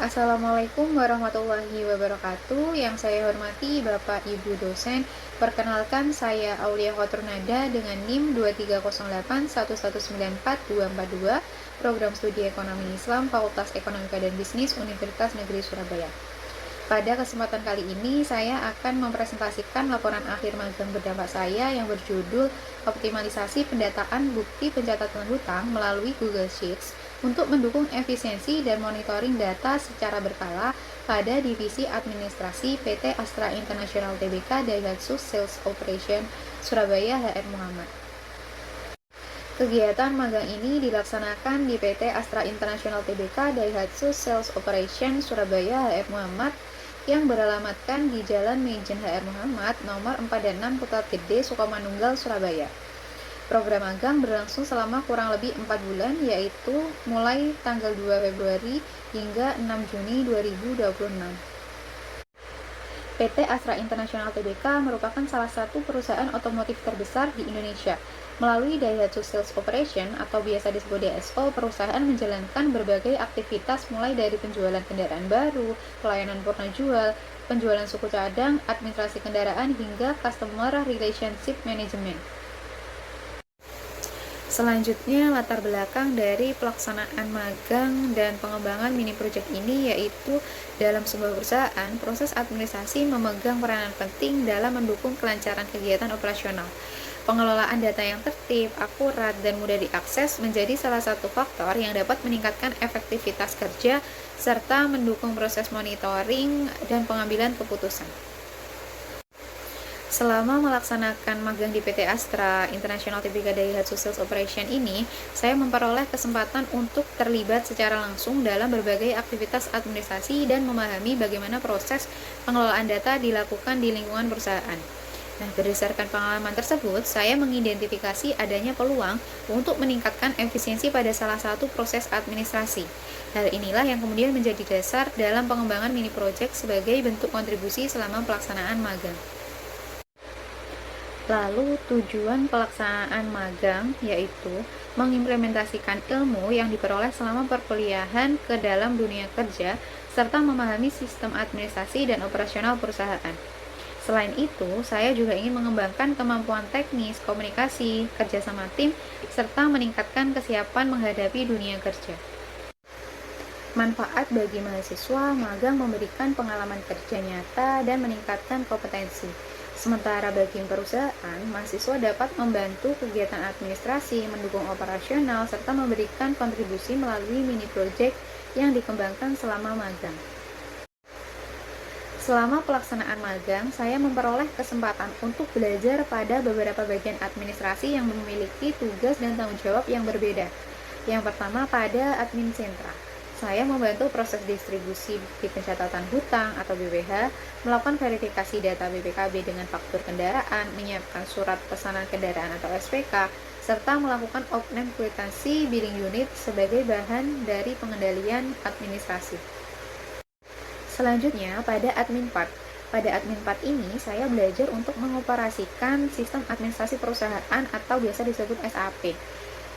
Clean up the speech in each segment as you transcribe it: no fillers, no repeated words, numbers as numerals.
Assalamualaikum warahmatullahi wabarakatuh. Yang saya hormati Bapak Ibu dosen. Perkenalkan saya Aulia Khoturnada dengan NIM 23081194242, Program Studi Ekonomi Islam Fakultas Ekonomika dan Bisnis Universitas Negeri Surabaya. Pada kesempatan kali ini, saya akan mempresentasikan laporan akhir magang berdampak saya yang berjudul Optimalisasi Pendataan Bukti Pencatatan Hutang melalui Google Sheets untuk mendukung efisiensi dan monitoring data secara berkala pada Divisi Administrasi PT Astra International Tbk Daihatsu Sales Operation Surabaya HR Muhammad. Kegiatan magang ini dilaksanakan di PT Astra International Tbk Daihatsu Sales Operation Surabaya HR Muhammad yang beralamatkan di Jalan Meijen HR Muhammad nomor 4 dan 6 Putat Gede, Sukomanunggal, Surabaya. Program magang berlangsung selama kurang lebih 4 bulan, yaitu mulai tanggal 2 Februari hingga 6 Juni 2026. PT Astra International Tbk merupakan salah satu perusahaan otomotif terbesar di Indonesia. Melalui Daihatsu Sales Operation atau biasa disebut DSO, perusahaan menjalankan berbagai aktivitas mulai dari penjualan kendaraan baru, pelayanan purna jual, penjualan suku cadang, administrasi kendaraan, hingga customer relationship management. Selanjutnya, latar belakang dari pelaksanaan magang dan pengembangan mini project ini yaitu dalam sebuah perusahaan, proses administrasi memegang peranan penting dalam mendukung kelancaran kegiatan operasional. Pengelolaan data yang tertib, akurat, dan mudah diakses menjadi salah satu faktor yang dapat meningkatkan efektivitas kerja serta mendukung proses monitoring dan pengambilan keputusan. Selama melaksanakan magang di PT Astra International Tbk Daihatsu Sales Operation ini, saya memperoleh kesempatan untuk terlibat secara langsung dalam berbagai aktivitas administrasi dan memahami bagaimana proses pengelolaan data dilakukan di lingkungan perusahaan. Nah, berdasarkan pengalaman tersebut, saya mengidentifikasi adanya peluang untuk meningkatkan efisiensi pada salah satu proses administrasi. Hal inilah yang kemudian menjadi dasar dalam pengembangan mini project sebagai bentuk kontribusi selama pelaksanaan magang. Lalu tujuan pelaksanaan magang yaitu mengimplementasikan ilmu yang diperoleh selama perkuliahan ke dalam dunia kerja serta memahami sistem administrasi dan operasional perusahaan. Selain itu, saya juga ingin mengembangkan kemampuan teknis, komunikasi, kerjasama tim, serta meningkatkan kesiapan menghadapi dunia kerja. Manfaat bagi mahasiswa, magang memberikan pengalaman kerja nyata dan meningkatkan kompetensi. Sementara bagi perusahaan, mahasiswa dapat membantu kegiatan administrasi, mendukung operasional, serta memberikan kontribusi melalui mini project yang dikembangkan selama magang. Selama pelaksanaan magang, saya memperoleh kesempatan untuk belajar pada beberapa bagian administrasi yang memiliki tugas dan tanggung jawab yang berbeda. Yang pertama, pada admin sentra. Saya membantu proses distribusi bukti pencatatan hutang atau BPH, melakukan verifikasi data BPKB dengan faktur kendaraan, menyiapkan surat pesanan kendaraan atau SPK, serta melakukan opname kwitansi billing unit sebagai bahan dari pengendalian administrasi. Selanjutnya, pada admin part. Pada admin part ini, saya belajar untuk mengoperasikan sistem administrasi perusahaan atau biasa disebut SAP.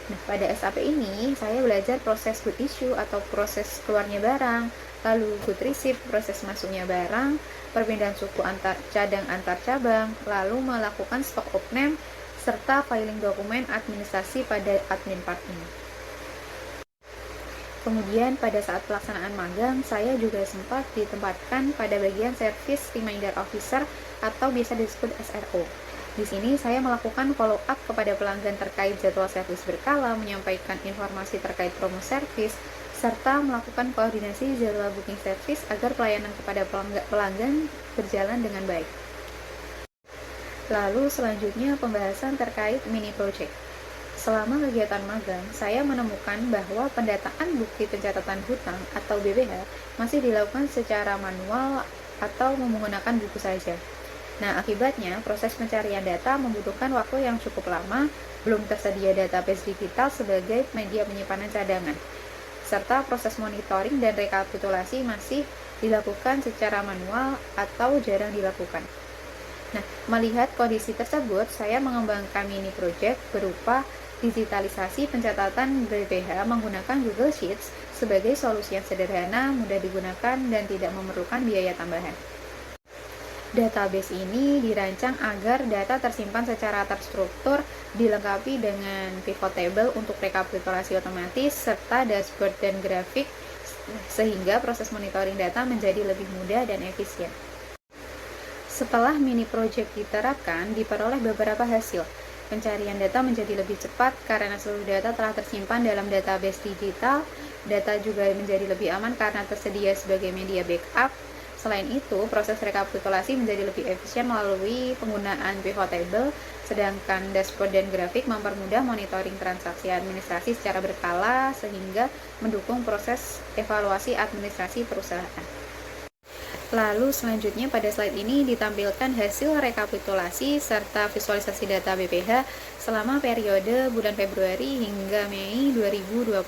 Nah, pada SAP ini, saya belajar proses good issue atau proses keluarnya barang, lalu good receipt, proses masuknya barang, perpindahan suku cadang antar cabang, lalu melakukan stock opname, serta filing dokumen administrasi pada admin part ini. Kemudian pada saat pelaksanaan magang, saya juga sempat ditempatkan pada bagian Service Reminder Officer atau biasa disebut SRO. Di sini saya melakukan follow up kepada pelanggan terkait jadwal servis berkala, menyampaikan informasi terkait promo servis, serta melakukan koordinasi jadwal booking servis agar pelayanan kepada pelanggan berjalan dengan baik. Lalu selanjutnya pembahasan terkait mini project. Selama kegiatan magang, saya menemukan bahwa pendataan bukti pencatatan hutang atau BPH masih dilakukan secara manual atau menggunakan buku saja. Nah, akibatnya proses pencarian data membutuhkan waktu yang cukup lama, belum tersedia database digital sebagai media penyimpanan cadangan, serta proses monitoring dan rekapitulasi masih dilakukan secara manual atau jarang dilakukan. Nah, melihat kondisi tersebut, saya mengembangkan mini project berupa digitalisasi pencatatan BPH menggunakan Google Sheets sebagai solusi yang sederhana, mudah digunakan, dan tidak memerlukan biaya tambahan. Database ini dirancang agar data tersimpan secara terstruktur, dilengkapi dengan pivot table untuk rekapitulasi otomatis, serta dashboard dan grafik, sehingga proses monitoring data menjadi lebih mudah dan efisien. Setelah mini project diterapkan, diperoleh beberapa hasil. Pencarian data menjadi lebih cepat karena seluruh data telah tersimpan dalam database digital. Data juga menjadi lebih aman karena tersedia sebagai media backup. Selain itu, proses rekapitulasi menjadi lebih efisien melalui penggunaan pivot table, sedangkan dashboard dan grafik mempermudah monitoring transaksi administrasi secara berkala sehingga mendukung proses evaluasi administrasi perusahaan. Lalu selanjutnya pada slide ini ditampilkan hasil rekapitulasi serta visualisasi data BPH selama periode bulan Februari hingga Mei 2026.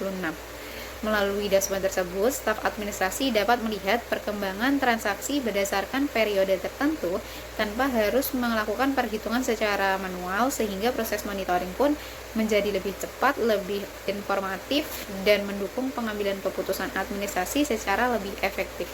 Melalui dashboard tersebut, staf administrasi dapat melihat perkembangan transaksi berdasarkan periode tertentu tanpa harus melakukan perhitungan secara manual, sehingga proses monitoring pun menjadi lebih cepat, lebih informatif, dan mendukung pengambilan keputusan administrasi secara lebih efektif.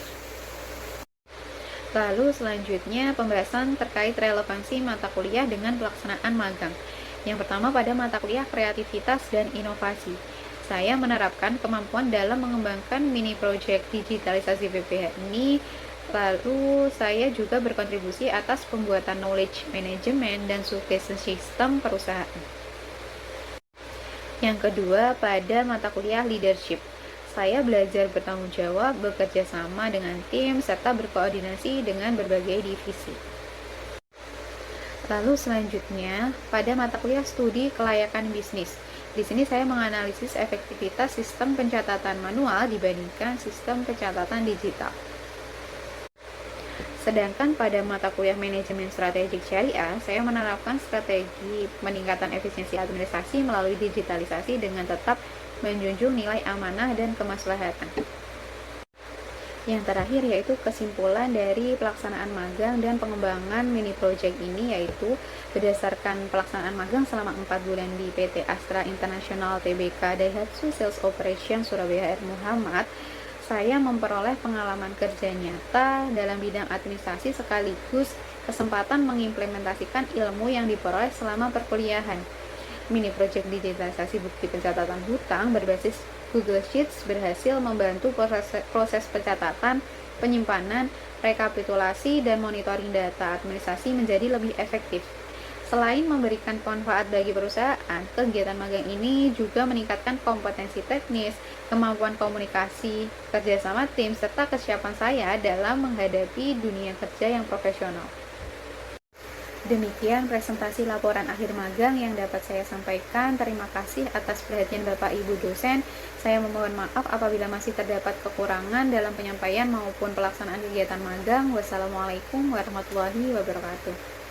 Lalu selanjutnya pembahasan terkait relevansi mata kuliah dengan pelaksanaan magang. Yang pertama pada mata kuliah kreativitas dan inovasi. Saya menerapkan kemampuan dalam mengembangkan mini project digitalisasi BPH ini. Lalu saya juga berkontribusi atas pembuatan knowledge management dan suggestion system perusahaan. Yang kedua pada mata kuliah leadership. Saya belajar bertanggung jawab, bekerja sama dengan tim, serta berkoordinasi dengan berbagai divisi. Lalu selanjutnya, pada mata kuliah studi kelayakan bisnis. Di sini saya menganalisis efektivitas sistem pencatatan manual dibandingkan sistem pencatatan digital. Sedangkan pada mata kuliah manajemen strategik syariah, saya menerapkan strategi peningkatan efisiensi administrasi melalui digitalisasi dengan tetap menjunjung nilai amanah dan kemaslahatan. Yang terakhir yaitu kesimpulan dari pelaksanaan magang dan pengembangan mini project ini, yaitu berdasarkan pelaksanaan magang selama 4 bulan di PT Astra International Tbk Daihatsu Sales Operation Surabaya HR Muhammad, saya memperoleh pengalaman kerja nyata dalam bidang administrasi sekaligus kesempatan mengimplementasikan ilmu yang diperoleh selama perkuliahan. Mini project digitalisasi bukti pencatatan hutang berbasis Google Sheets berhasil membantu proses pencatatan, penyimpanan, rekapitulasi, dan monitoring data administrasi menjadi lebih efektif. Selain memberikan manfaat bagi perusahaan, kegiatan magang ini juga meningkatkan kompetensi teknis, kemampuan komunikasi, kerjasama tim, serta kesiapan saya dalam menghadapi dunia kerja yang profesional. Demikian presentasi laporan akhir magang yang dapat saya sampaikan. Terima kasih atas perhatian Bapak Ibu dosen. Saya memohon maaf apabila masih terdapat kekurangan dalam penyampaian maupun pelaksanaan kegiatan magang. Wassalamualaikum warahmatullahi wabarakatuh.